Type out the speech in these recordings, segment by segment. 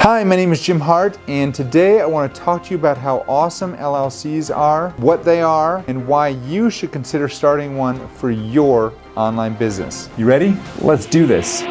Hi, my name is Jim Hart, and today I want to talk to you about how awesome LLCs are, what they are, and why you should consider starting one for your online business. You ready? Let's do this.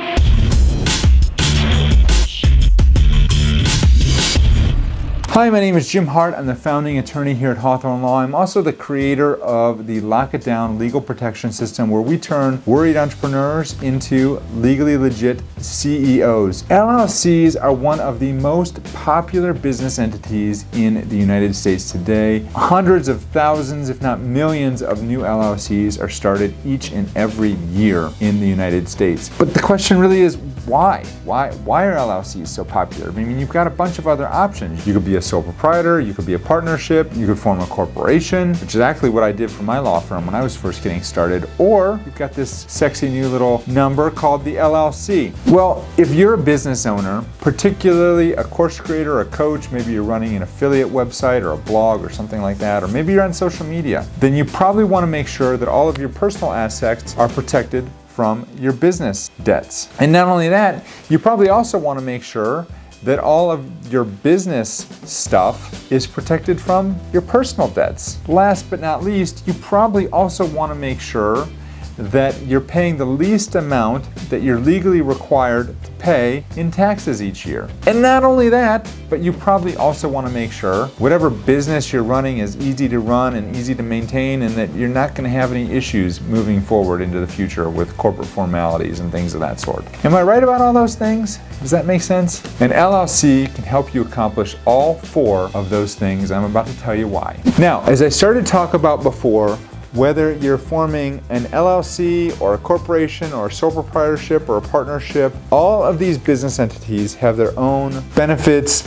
Hi, my name is Jim Hart. I'm the founding attorney here at Hawthorn Law. I'm also the creator of the Lock It Down legal protection system, where we turn worried entrepreneurs into legally legit CEOs. LLCs are one of the most popular business entities in the United States today. Hundreds of thousands, if not millions, of new LLCs are started each and every year in the United States. But the question really is, why? Why are LLCs so popular? I mean, you've got a bunch of other options. You could be a sole proprietor, you could be a partnership, you could form a corporation, which is actually what I did for my law firm when I was first getting started, or you've got this sexy new little number called the LLC. Well, if you're a business owner, particularly a course creator, a coach, maybe you're running an affiliate website or a blog or something like that, or maybe you're on social media, then you probably want to make sure that all of your personal assets are protected from your business debts. And not only that, you probably also want to make sure that all of your business stuff is protected from your personal debts. Last but not least, you probably also want to make sure that you're paying the least amount that you're legally required to pay in taxes each year. And not only that, but you probably also want to make sure whatever business you're running is easy to run and easy to maintain, and that you're not going to have any issues moving forward into the future with corporate formalities and things of that sort. Am I right about all those things? Does that make sense? An LLC can help you accomplish all four of those things. I'm about to tell you why. Now, as I started to talk about before, whether you're forming an LLC or a corporation or a sole proprietorship or a partnership, all of these business entities have their own benefits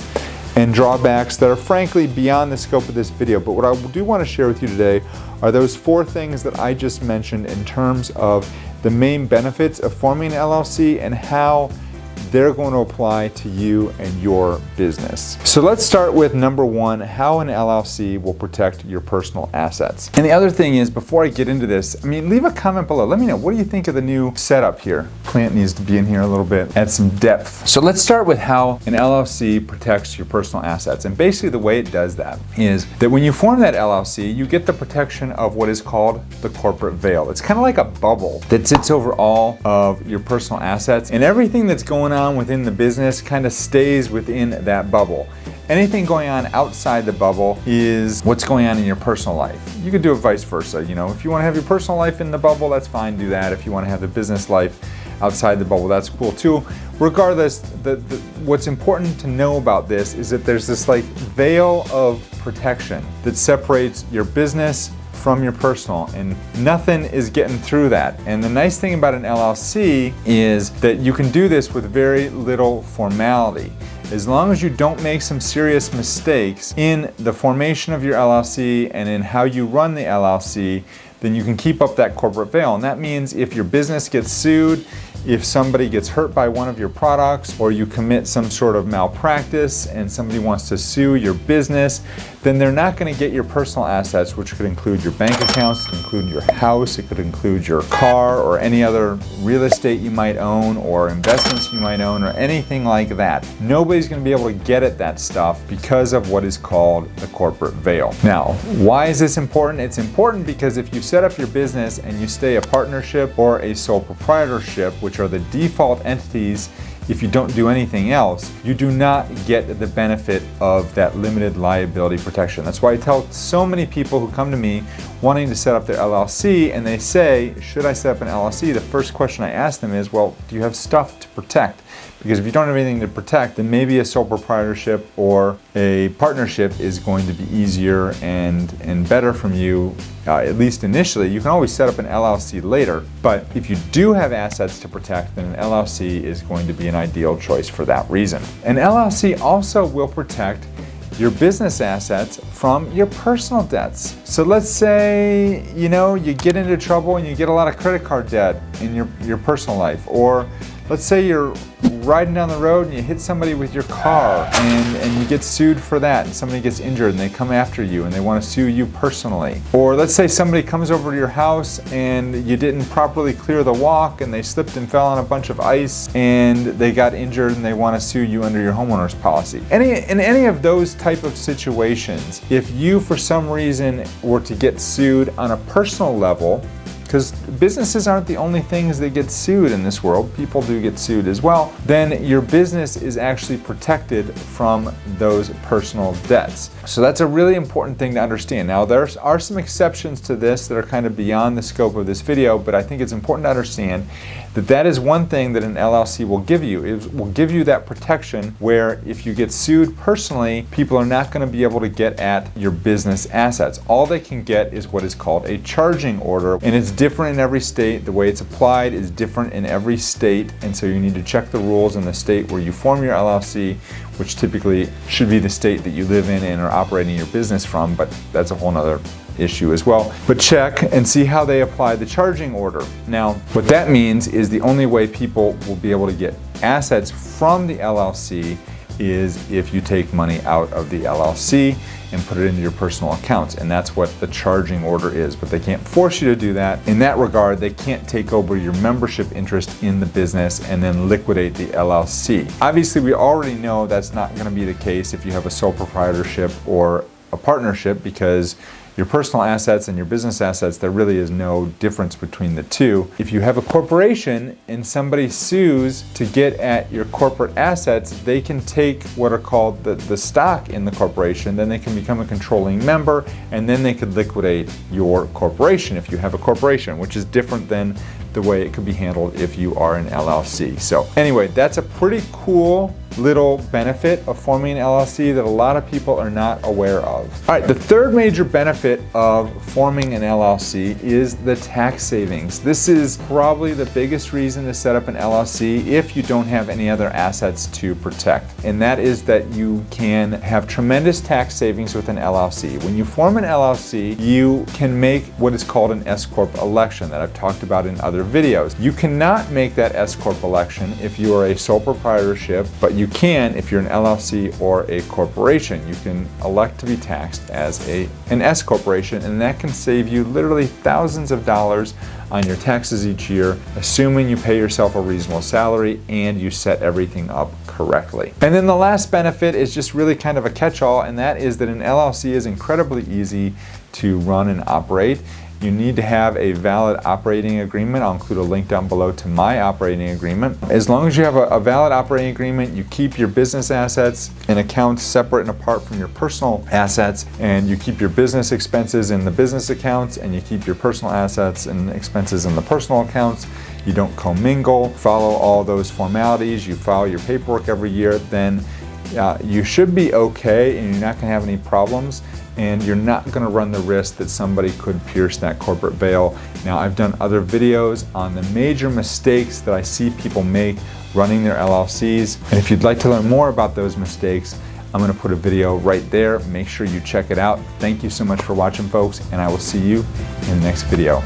and drawbacks that are frankly beyond the scope of this video. But what I do want to share with you today are those four things that I just mentioned in terms of the main benefits of forming an LLC and how they're going to apply to you and your business. So let's start with number one, how an LLC will protect your personal assets. And the other thing is, before I get into this, leave a comment below. Let me know, what do you think of the new setup here? Plant needs to be in here a little bit, add some depth. So let's start with how an LLC protects your personal assets. And basically the way it does that is that when you form that LLC, you get the protection of what is called the corporate veil. It's kind of like a bubble that sits over all of your personal assets, and everything that's going on within the business kind of stays within that bubble. Anything going on outside the bubble is what's going on in your personal life. You could do it vice versa. If you want to have your personal life in the bubble, that's fine, do that. If you want to have the business life outside the bubble, that's cool too. Regardless, what's important to know about this is that there's this veil of protection that separates your business from your personal, and nothing is getting through that. And the nice thing about an LLC is that you can do this with very little formality. As long as you don't make some serious mistakes in the formation of your LLC and in how you run the LLC, then you can keep up that corporate veil. And that means if your business gets sued, if somebody gets hurt by one of your products, or you commit some sort of malpractice and somebody wants to sue your business, then they're not going to get your personal assets, which could include your bank accounts, it could include your house, it could include your car or any other real estate you might own or investments you might own or anything like that. Nobody's going to be able to get at that stuff because of what is called the corporate veil. Now, why is this important? It's important because if you set up your business and you stay a partnership or a sole proprietorship, which are the default entities if you don't do anything else, you do not get the benefit of that limited liability protection. That's why I tell so many people who come to me wanting to set up their LLC and they say, should I set up an LLC? The first question I ask them is, well, do you have stuff to protect? Because if you don't have anything to protect, then maybe a sole proprietorship or a partnership is going to be easier and better from you, at least initially. You can always set up an LLC later, but if you do have assets to protect, then an LLC is going to be an ideal choice for that reason. An LLC also will protect your business assets from your personal debts. So let's say, you get into trouble and you get a lot of credit card debt in your personal life, or let's say you're riding down the road and you hit somebody with your car and you get sued for that, and somebody gets injured and they come after you and they want to sue you personally. Or let's say somebody comes over to your house and you didn't properly clear the walk and they slipped and fell on a bunch of ice and they got injured and they want to sue you under your homeowner's policy. In any of those type of situations, if you for some reason were to get sued on a personal level, because businesses aren't the only things that get sued in this world, people do get sued as well, then your business is actually protected from those personal debts. So that's a really important thing to understand. Now there are some exceptions to this that are kind of beyond the scope of this video, but I think it's important to understand that that is one thing that an LLC will give you. It will give you that protection where if you get sued personally, people are not going to be able to get at your business assets. All they can get is what is called a charging order, and it's different in every state. The way it's applied is different in every state, and so you need to check the rules in the state where you form your LLC, which typically should be the state that you live in and are operating your business from, but that's a whole nother issue as well. But check and see how they apply the charging order. Now, what that means is the only way people will be able to get assets from the LLC is if you take money out of the LLC and put it into your personal accounts, and that's what the charging order is. But they can't force you to do that. In that regard, they can't take over your membership interest in the business and then liquidate the LLC. Obviously, we already know that's not going to be the case if you have a sole proprietorship or a partnership, because your personal assets and your business assets, there really is no difference between the two. If you have a corporation and somebody sues to get at your corporate assets, they can take what are called the stock in the corporation, then they can become a controlling member, and then they could liquidate your corporation if you have a corporation, which is different than the way it could be handled if you are an LLC. So anyway, that's a pretty cool little benefit of forming an LLC that a lot of people are not aware of. All right, the third major benefit of forming an LLC is the tax savings. This is probably the biggest reason to set up an LLC if you don't have any other assets to protect, and that is that you can have tremendous tax savings with an LLC. When you form an LLC, you can make what is called an S-Corp election that I've talked about in other videos. You cannot make that S-Corp election if you are a sole proprietorship, but you can if you're an LLC or a corporation. You can elect to be taxed as an S corporation, and that can save you literally thousands of dollars on your taxes each year, assuming you pay yourself a reasonable salary and you set everything up correctly. And then the last benefit is just really kind of a catch-all, and that is that an LLC is incredibly easy to run and operate. You need to have a valid operating agreement. I'll include a link down below to my operating agreement. As long as you have a valid operating agreement, you keep your business assets and accounts separate and apart from your personal assets, and you keep your business expenses in the business accounts, and you keep your personal assets and expenses in the personal accounts. You don't commingle, follow all those formalities, you file your paperwork every year, then you should be okay and you're not going to have any problems, and you're not going to run the risk that somebody could pierce that corporate veil. Now, I've done other videos on the major mistakes that I see people make running their LLCs, and if you'd like to learn more about those mistakes, I'm going to put a video right there. Make sure you check it out. Thank you so much for watching, folks, and I will see you in the next video.